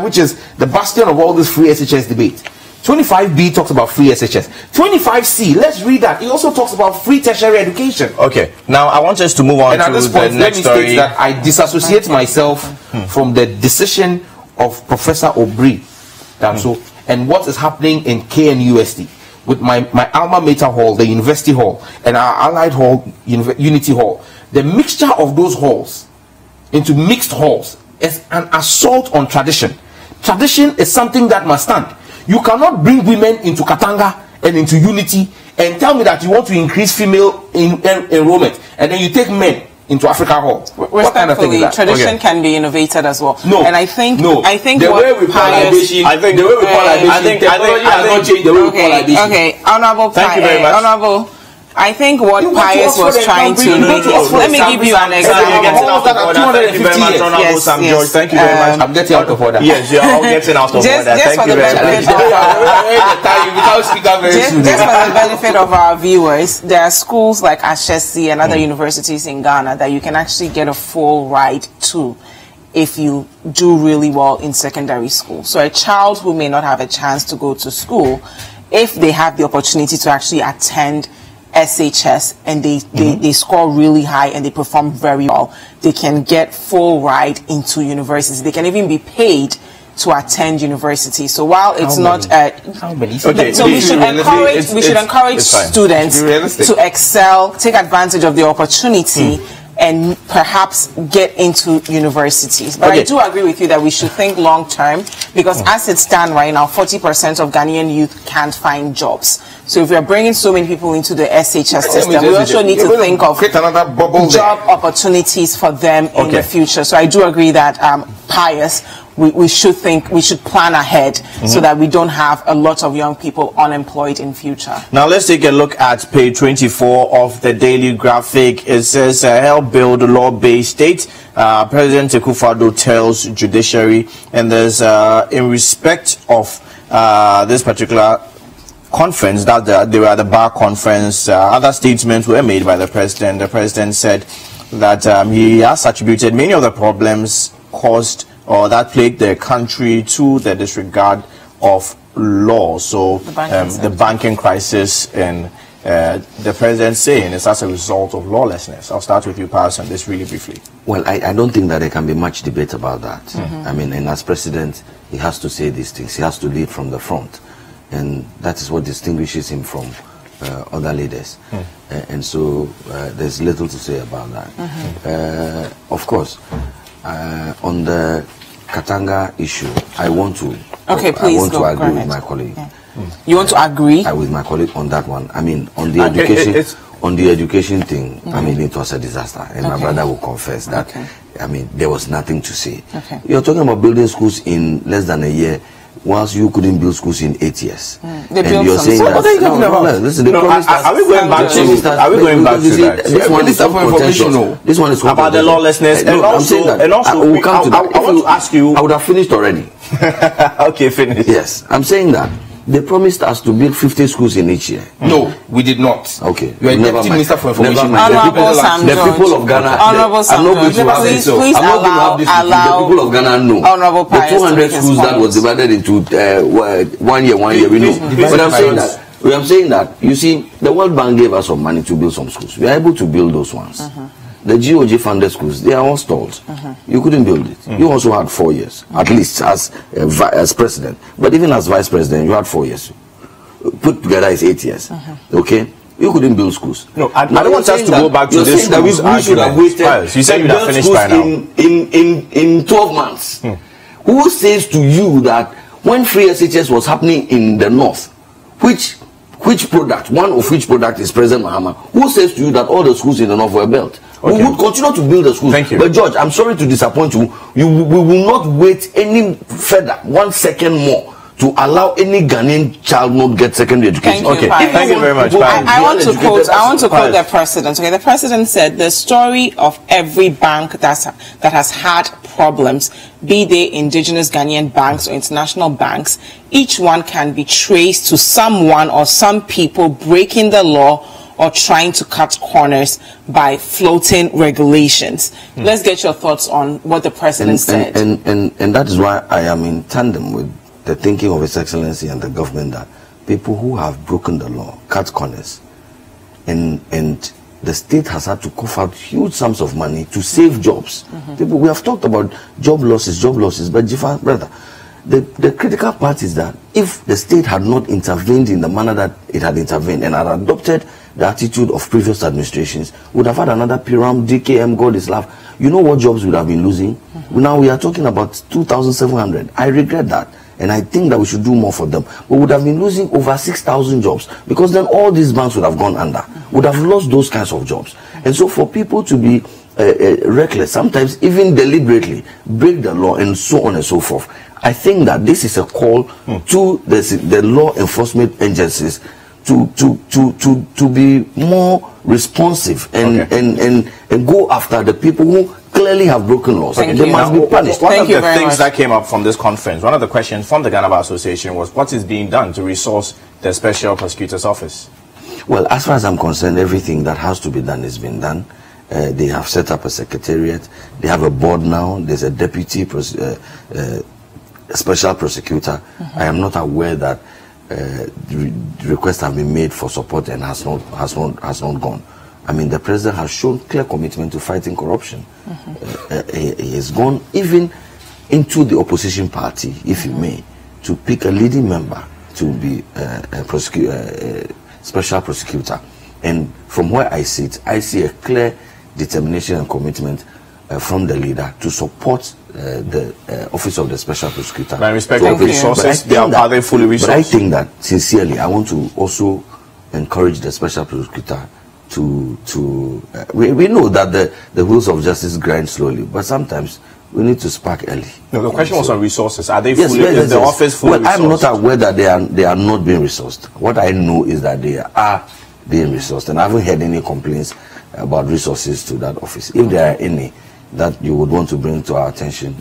Speaker 3: which is the bastion of all this free SHS debate, 25B talks about free SHS. 25C, let's read that. It also talks about free tertiary education.
Speaker 1: Okay, now I want us to move on
Speaker 3: and
Speaker 1: to
Speaker 3: at this point,
Speaker 1: the next
Speaker 3: let me
Speaker 1: story.
Speaker 3: state that I disassociate myself from the decision of Professor Obri Damso and what is happening in KNUST with my alma mater hall, the University Hall, and our allied hall, Unity Hall. The mixture of those halls into mixed halls is an assault on tradition. Tradition is something that must stand. You cannot bring women into Katanga and into Unity and tell me that you want to increase female enrollment and then you take men into Africa Hall. What kind of thing is that?
Speaker 2: Tradition can be innovated as well.
Speaker 3: No,
Speaker 2: and I think
Speaker 3: the way we call libation, technology has not changed the way we call libation.
Speaker 2: Okay, Honorable
Speaker 1: Thank you very much.
Speaker 2: Honorable. I think what Pius was trying to make is, let me give you an example.
Speaker 1: Thank you very much, Honorable Sam George. Thank you very much.
Speaker 3: I'm getting out of order.
Speaker 1: Yes, you're all getting out of order. Thank you very much.
Speaker 2: Just for the benefit of our viewers, there are schools like Ashesi and other universities in Ghana that you can actually get a full ride to if you do really well in secondary school. So a child who may not have a chance to go to school, if they have the opportunity to actually attend SHS and they score really high and they perform very well, they can get full ride into universities. They can even be paid to attend university. So while it's not so we should encourage students to excel, take advantage of the opportunity and perhaps get into universities. But I do agree with you that we should think long term, because as it stands right now, 40% of Ghanaian youth can't find jobs. So if we are bringing so many people into the SHS system, we also need to think of job opportunities for them in the future. So I do agree that Pius, we should plan ahead so that we don't have a lot of young people unemployed in future.
Speaker 1: Now let's take a look at page 24 of the Daily Graphic. It says help build a law-based state. President Akufo-Addo tells judiciary, and there's in respect of this particular conference, that they were at the bar conference, other statements were made by the president. The president said that he has attributed many of the problems caused or that plagued the country to the disregard of law. So the banking crisis, and the president saying it's as a result of lawlessness. I'll start with you, Pius, on this really briefly.
Speaker 4: Well, I don't think that there can be much debate about that. I mean, and as president, he has to say these things. He has to lead from the front. And that is what distinguishes him from other leaders. And so there's little to say about that. Of course, on the Katanga issue, I want to agree with my colleague.
Speaker 2: You want to agree?
Speaker 4: With my colleague on that one. I mean, on the education, on the education thing, I mean, it was a disaster, and my brother will confess that. I mean, there was nothing to say. You're talking about building schools in less than a year, whilst you couldn't build schools in 8 years.
Speaker 2: They
Speaker 4: and
Speaker 2: built
Speaker 4: you're
Speaker 2: some.
Speaker 4: saying
Speaker 2: So
Speaker 4: that,
Speaker 2: what are you talking about?
Speaker 4: Listen, are we going back to that? This one is contentious. This one is
Speaker 1: about the lawlessness. And also, I want to ask you.
Speaker 4: I would have finished already.
Speaker 1: Okay, finish.
Speaker 4: Yes, I'm saying that they promised us to build 50 schools in each year.
Speaker 3: No, we did not.
Speaker 4: Okay.
Speaker 3: You are Deputy Minister for Information.
Speaker 4: The people of Ghana.
Speaker 2: Honorable Sam George. Please allow
Speaker 4: the people of Ghana know.
Speaker 2: Honorable
Speaker 4: The 200 schools that was divided into 1 year, we know. But I'm saying that, you see, the World Bank gave us some money to build some schools. We are able to build those ones. The GOG funded schools, they are all stalled. You couldn't build it. You also had 4 years, at least as president. But even as vice president, you had 4 years. Put together is 8 years. Okay? You couldn't build schools.
Speaker 1: No, I don't want us to go back to this.
Speaker 4: We should have waited.
Speaker 1: You said you'd have finished by now.
Speaker 4: In 12 months. Who says to you that when free SHS was happening in the north, which product, one of which product is President Mahama, who says to you that all the schools in the north were built? We would continue to build the schools.
Speaker 1: Thank you.
Speaker 4: But George, I'm sorry to disappoint you. We will not wait any further, 1 second more, to allow any Ghanaian child not get secondary education.
Speaker 1: Thank you very much.
Speaker 2: I want to quote the president. Okay, the president said the story of every bank that has had problems, be they indigenous Ghanaian banks or international banks, each one can be traced to someone or some people breaking the law or trying to cut corners by floating regulations. Let's get your thoughts on what the president said.
Speaker 4: And that is why I am in tandem with the thinking of His Excellency and the government that people who have broken the law, cut corners, and the state has had to cough out huge sums of money to save jobs. People, we have talked about job losses, but Jifa, brother, the critical part is that if the state had not intervened in the manner that it had intervened and had adopted the attitude of previous administrations, would have had another Piram, DKM, God is love. You know what jobs we would have been losing? Now we are talking about 2,700. I regret that. And I think that we should do more for them. We would have been losing over 6,000 jobs, because then all these banks would have gone under, would have lost those kinds of jobs. And so for people to be reckless, sometimes even deliberately break the law and so on and so forth, I think that this is a call to the law enforcement agencies to be more responsive and go after the people who clearly have broken laws. They must be punished.
Speaker 1: One of the things that came up from this conference, one of the questions from the Ghana Bar Association was, what is being done to resource the Special Prosecutor's Office?
Speaker 4: Well, as far as I'm concerned, everything that has to be done has been done. They have set up a secretariat. They have a board now. There's a deputy special prosecutor. I am not aware that requests have been made for support and has not gone. I mean, the president has shown clear commitment to fighting corruption. He has gone even into the opposition party, if you may, to pick a leading member to be a special prosecutor. And from where I sit, I see a clear determination and commitment from the leader to support the office of the special prosecutor.
Speaker 1: By respect of resources, are they fully resourced?
Speaker 4: But I think that, sincerely, I want to also encourage the special prosecutor we know that the wheels of justice grind slowly, but sometimes we need to spark early.
Speaker 1: No, the question was on resources. Are they fully, is the office fully resourced?
Speaker 4: Well, I'm not aware that they are not being resourced. What I know is that they are being resourced, and I haven't heard any complaints about resources to that office. If there are any that you would want to bring to our attention,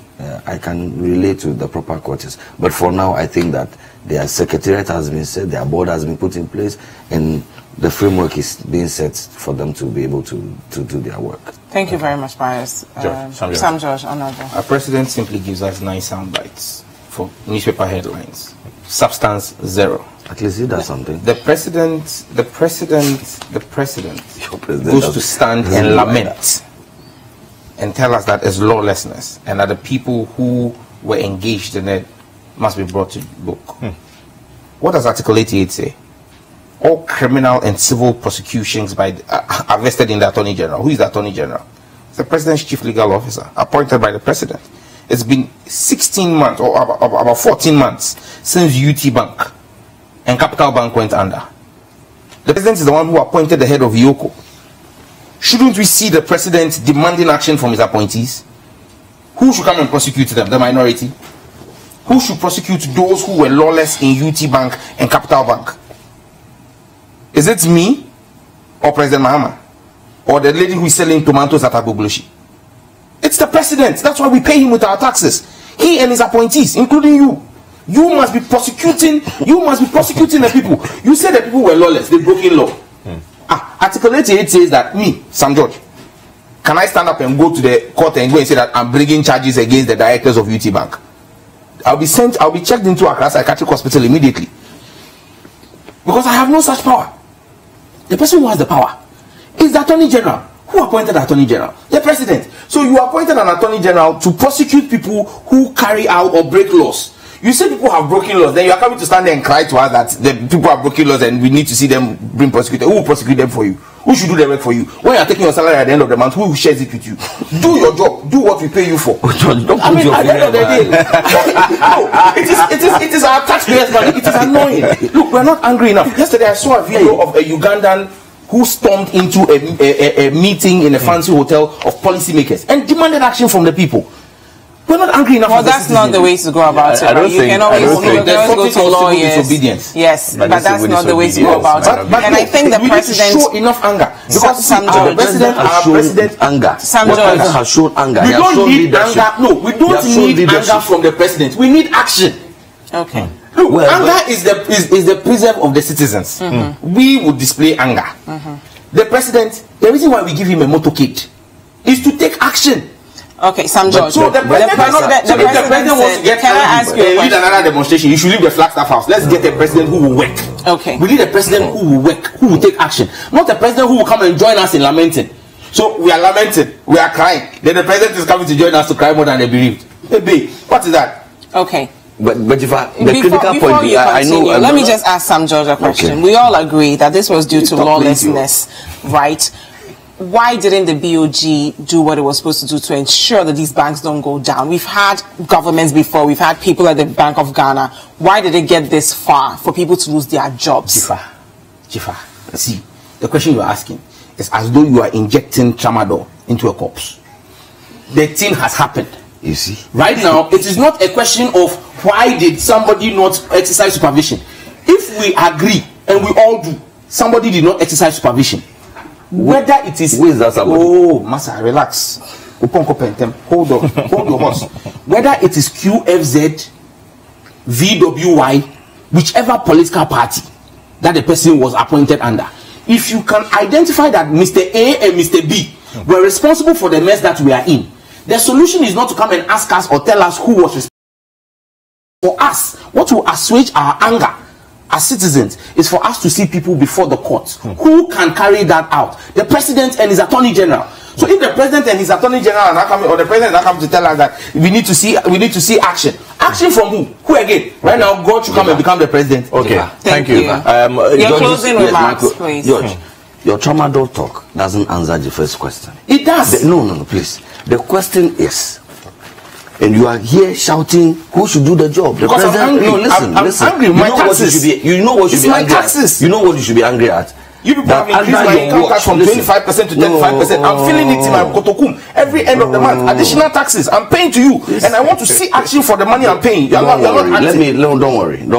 Speaker 4: I can relate to the proper quarters. But for now, I think that Their secretariat has been set, their board has been put in place, and the framework is being set for them to be able to do their work.
Speaker 2: Thank you very much, Pius. Sam George, Honorable.
Speaker 3: Our president simply gives us 9 sound bites for newspaper headlines. Substance zero.
Speaker 4: At least he does something.
Speaker 3: The president goes to stand and lament and tell us that it's lawlessness and that the people who were engaged in it must be brought to book. What does Article 88 say? All criminal and civil prosecutions are vested in the Attorney General. Who is the Attorney General? It's the President's Chief Legal Officer, appointed by the President. It's been 16 months or about 14 months since UT Bank and Capital Bank went under. The President is the one who appointed the head of Yoko. Shouldn't we see the President demanding action from his appointees? Who should come and prosecute them? The minority? Who should prosecute those who were lawless in UT Bank and Capital Bank? Is it me or President Mahama or the lady who is selling tomatoes at Agogloshi? It's the President. That's why we pay him with our taxes. He and his appointees, including you. You must be prosecuting the people. You said that people were lawless, they broke in law. Article 88 says that me, Sam George, can I stand up and go to the court and go and say that I'm bringing charges against the directors of UT Bank? I'll be checked into Accra Psychiatric Hospital immediately. Because I have no such power. The person who has the power is the Attorney General. Who appointed the Attorney General? The President. So you appointed an Attorney General to prosecute people who carry out or break laws. You say people have broken laws, then you are coming to stand there and cry to us that the people have broken laws and we need to see them being prosecuted. Who will prosecute them for you? Who should do the work for you? When you are taking your salary at the end of the month, who shares it with you? Do your job. Do what we pay you for.
Speaker 4: Don't
Speaker 3: at the end of the day, no, it is our taxpayers' money. It is annoying. Look, we're not angry enough. Yesterday I saw a video of a Ugandan who stormed into a meeting in a fancy hotel of policymakers and demanded action from the people. We're not angry enough.
Speaker 2: Well, that's not the way to go about it. You can always go to lawyers. Yes, but that's not the way to go about it. And I think the President
Speaker 3: show enough anger because
Speaker 4: our President has shown anger.
Speaker 3: We don't need anger. No, we don't need anger from the President. We need action.
Speaker 2: Okay.
Speaker 3: Look, anger is the preserve of the citizens. We would display anger. The President, the reason why we give him a motorcade is to take action.
Speaker 2: Okay, Sam George.
Speaker 3: So the President wants to get lead another demonstration. You should leave the Flagstaff House. Let's get a President who will work.
Speaker 2: Okay.
Speaker 3: We need a President who will work, who will take action. Not a President who will come and join us in lamenting. So we are lamenting, we are crying. Then the President is coming to join us to cry more than the bereaved. Baby, what is that?
Speaker 2: Okay.
Speaker 4: But if critical point, I know.
Speaker 2: Let me just ask Sam George a question. Okay. We all agree that this was due to lawlessness, right? Why didn't the BOG do what it was supposed to do to ensure that these banks don't go down? We've had governments before. We've had people at the Bank of Ghana. Why did it get this far for people to lose their jobs?
Speaker 3: Chifa, see, the question you're asking is as though you are injecting tramadol into a corpse. The thing has happened.
Speaker 4: You see?
Speaker 3: Right now, it is not a question of why did somebody not exercise supervision. If we agree, and we all do, somebody did not exercise supervision. Whether it is...
Speaker 4: Who is that somebody?
Speaker 3: Oh, Massa, relax. Hold on, hold your horse. Whether it is QFZ, VWY, whichever political party that the person was appointed under, if you can identify that Mr. A and Mr. B were responsible for the mess that we are in, the solution is not to come and ask us or tell us who was responsible. For us, what will assuage our anger as citizens is for us to see people before the courts who can carry that out. The President and his Attorney General. So if the President and his Attorney General are not coming, or the President is not coming to tell us that we need to see action. Action from who? Who again? Right now, God should come and become the President.
Speaker 1: Okay, thank you.
Speaker 2: Your closing remarks, please.
Speaker 4: George, your tramadol talk doesn't answer the first question.
Speaker 3: It does.
Speaker 4: No, please. The question is, and you are here shouting, who should do the job? The
Speaker 3: because
Speaker 4: President.
Speaker 3: I'm angry.
Speaker 4: No, listen.
Speaker 3: I'm angry. My taxes.
Speaker 4: You know what you should be angry at. You know what you should be angry at.
Speaker 3: You people have increased my income tax from 25% to 35%. I'm feeling it in my kotokum every end of the month. Additional taxes I'm paying to you, and I want to see action for the money I'm paying. You're not
Speaker 4: don't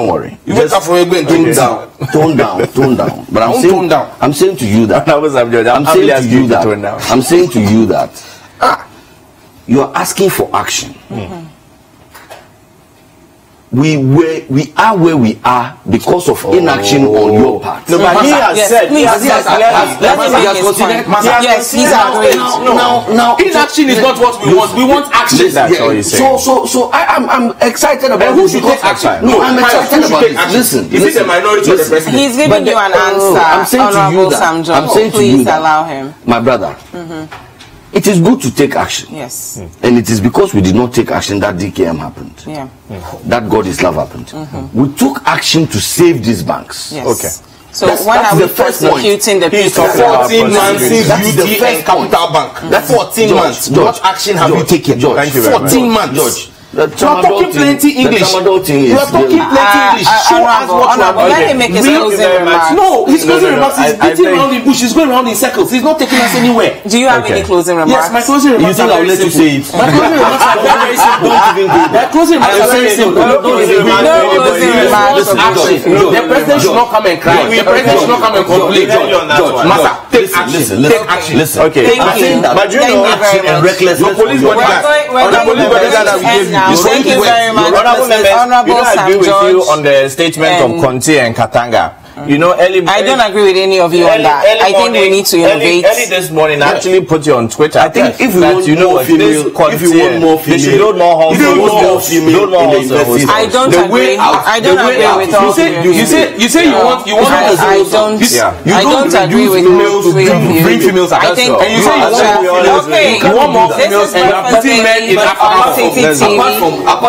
Speaker 4: worry.
Speaker 3: You wait for a going
Speaker 4: tone down. But I'm saying to you that you are asking for action. we are where we are because of inaction on your part.
Speaker 1: No, but he has said,
Speaker 2: yes, he's agreed.
Speaker 4: Now,
Speaker 8: inaction is not what we want. We want action.
Speaker 1: That's all he's saying.
Speaker 4: So I'm excited about
Speaker 8: who should take action?
Speaker 4: No, I'm excited about it. Listen,
Speaker 8: is it a minority or the president?
Speaker 2: He's giving you an answer.
Speaker 4: I'm saying to you that. I'm saying to you that.
Speaker 2: Allow him.
Speaker 4: My brother. It is good to take action.
Speaker 2: Yes.
Speaker 4: And it is because we did not take action that DKM happened.
Speaker 2: Yeah.
Speaker 4: That God is love happened. We took action to save these banks.
Speaker 2: Yes.
Speaker 1: Okay.
Speaker 2: So when are we prosecuting the people?
Speaker 8: 14 months UTN Capital Bank. That's 14 months. What action have you taken?
Speaker 1: Thank you very much.
Speaker 8: 14 months.
Speaker 4: George.
Speaker 8: You are talking plenty English. You are talking plenty English. Show us what you are doing.
Speaker 2: Let him make his closing remarks.
Speaker 8: No, his closing remarks is beating around the bush. He's going around in circles. He's not taking us anywhere.
Speaker 2: Do you have any closing remarks?
Speaker 8: Yes, my closing remarks are very simple. My closing remarks are very simple. Don't even go there. My closing remarks are very simple. Don't even go there. The president should not come and cry. The president should not come and complain. Master, take action. Take action.
Speaker 4: Listen.
Speaker 1: Okay.
Speaker 2: Thank you.
Speaker 1: But you know,
Speaker 2: Action
Speaker 4: and recklessness.
Speaker 8: Your police bodyguard.
Speaker 2: The police bodyguard
Speaker 8: that we gave you.
Speaker 2: Thank you very much.
Speaker 1: Honorable members,
Speaker 2: Honorable
Speaker 1: I
Speaker 2: Sam
Speaker 1: agree with you
Speaker 2: George
Speaker 1: on the statement of Conte and Katanga. You know, I
Speaker 2: don't agree with any of you on that. I think we need to innovate.
Speaker 1: Early this morning, I actually put you on Twitter.
Speaker 4: I think if you want more female, if you want more female,
Speaker 1: they should load more homes.
Speaker 2: I don't agree. I don't agree with all of you.
Speaker 8: You say you want.
Speaker 2: I don't agree with most of you.
Speaker 8: Bring females.
Speaker 2: I think.
Speaker 8: And you say you want more females, and you are putting men in Africa.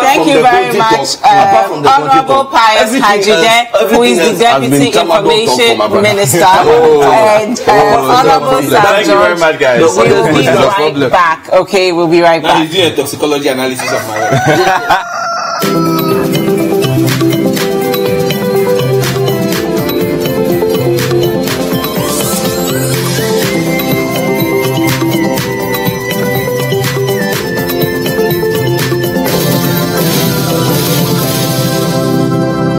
Speaker 2: Thank you very much, Honorable Pius Hadzide, who is the Deputy Information Minister, and Honorable Sam
Speaker 1: Thank you very much, guys.
Speaker 2: We'll be right back. Okay, we'll be right back.
Speaker 8: Now he's doing a toxicology analysis of my